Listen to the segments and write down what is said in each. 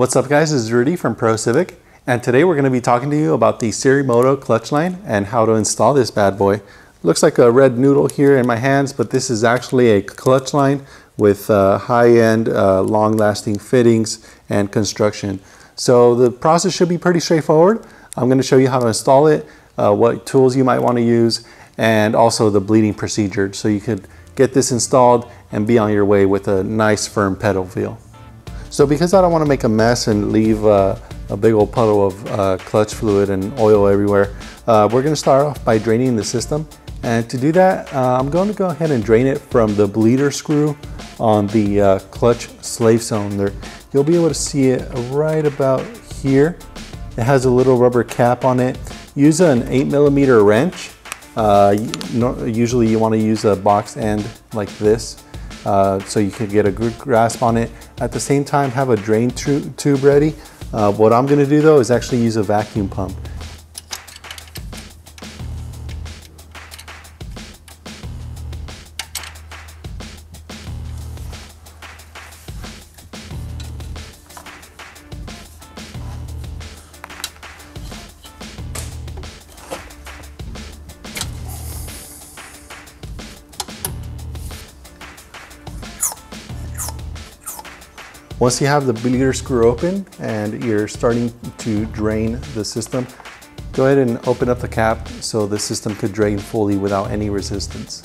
What's up guys, this is Rudy from Pro Civic, and today we're going to be talking to you about the SiriMoto clutch line and how to install this bad boy. Looks like a red noodle here in my hands, but this is actually a clutch line with high-end, long-lasting fittings and construction. So the process should be pretty straightforward. I'm going to show you how to install it, what tools you might want to use, and also the bleeding procedure so you could get this installed and be on your way with a nice firm pedal feel. So because I don't want to make a mess and leave a big old puddle of clutch fluid and oil everywhere, we're going to start off by draining the system. And to do that, I'm going to go ahead and drain it from the bleeder screw on the clutch slave cylinder. You'll be able to see it right about here. It has a little rubber cap on it. Use an 8mm wrench. Usually you want to use a box end like this so you can get a good grasp on it. At the same time, have a drain tube ready. What I'm going to do though is actually use a vacuum pump. Once you have the bleeder screw open and you're starting to drain the system, go ahead and open up the cap so the system could drain fully without any resistance.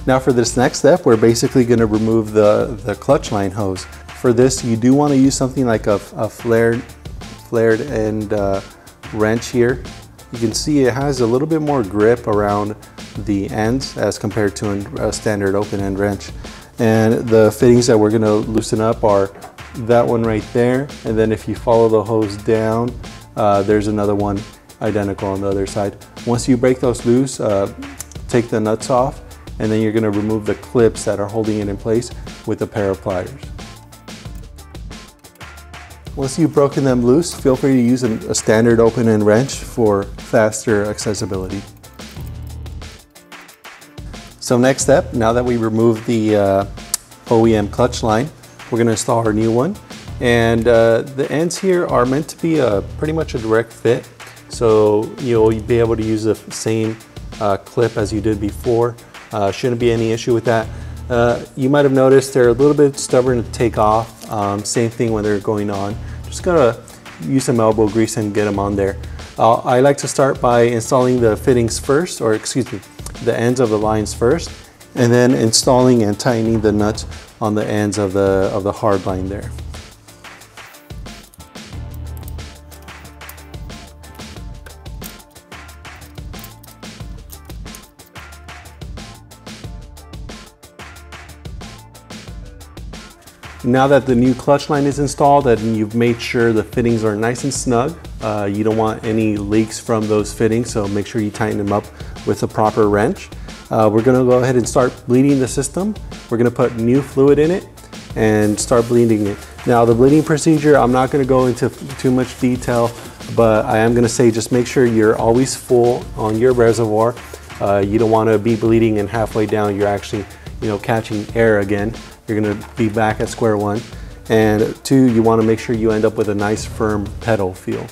Now for this next step, we're basically going to remove the clutch line hose. For this, you do want to use something like a flared end wrench here. You can see it has a little bit more grip around the ends as compared to a standard open end wrench. And the fittings that we're going to loosen up are that one right there, and then if you follow the hose down, there's another one identical on the other side. Once you break those loose, take the nuts off, and then you're going to remove the clips that are holding it in place with a pair of pliers. Once you've broken them loose, feel free to use a standard open end wrench for faster accessibility. So next step, now that we removed the OEM clutch line, we're going to install our new one. And the ends here are meant to be pretty much a direct fit. So you'll be able to use the same clip as you did before. Shouldn't be any issue with that. You might have noticed they're a little bit stubborn to take off. Same thing when they're going on. Just gotta use some elbow grease and get them on there. I like to start by installing the fittings first, or excuse me, the ends of the lines first, and then installing and tightening the nuts on the ends of the hard line there. Now that the new clutch line is installed and you've made sure the fittings are nice and snug, you don't want any leaks from those fittings, so make sure you tighten them up with a proper wrench. We're going to go ahead and start bleeding the system. We're going to put new fluid in it and start bleeding it. Now the bleeding procedure, I'm not going to go into too much detail, but I am going to say just make sure you're always full on your reservoir. You don't want to be bleeding and halfway down you're actually catching air again. You're going to be back at square one. And two, you want to make sure you end up with a nice firm pedal feel.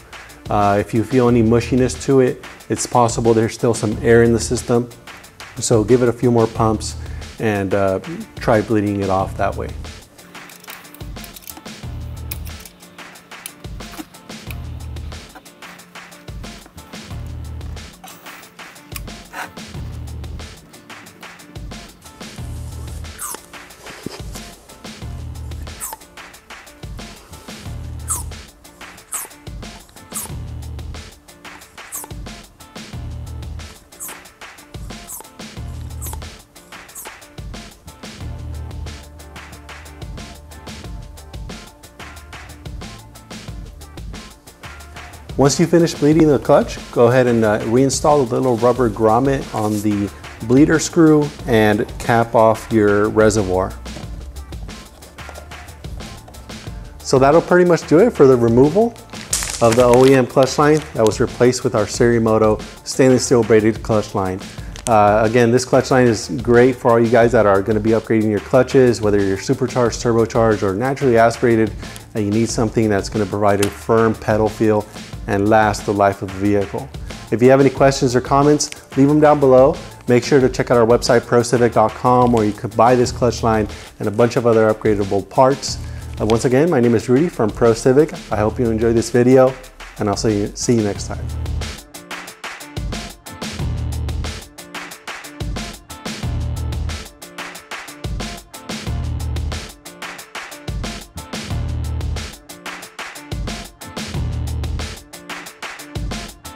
If you feel any mushiness to it, it's possible there's still some air in the system. So give it a few more pumps and try bleeding it off that way. Once you finish bleeding the clutch, go ahead and reinstall the little rubber grommet on the bleeder screw and cap off your reservoir. So that'll pretty much do it for the removal of the OEM clutch line that was replaced with our SiriMoto stainless steel braided clutch line. Again, this clutch line is great for all you guys that are going to be upgrading your clutches, whether you're supercharged, turbocharged, or naturally aspirated, and you need something that's going to provide a firm pedal feel and last the life of the vehicle. If you have any questions or comments, leave them down below. Make sure to check out our website, procivic.com, where you could buy this clutch line and a bunch of other upgradable parts. Once again, my name is Rudy from ProCivic. I hope you enjoyed this video, and I'll see you next time.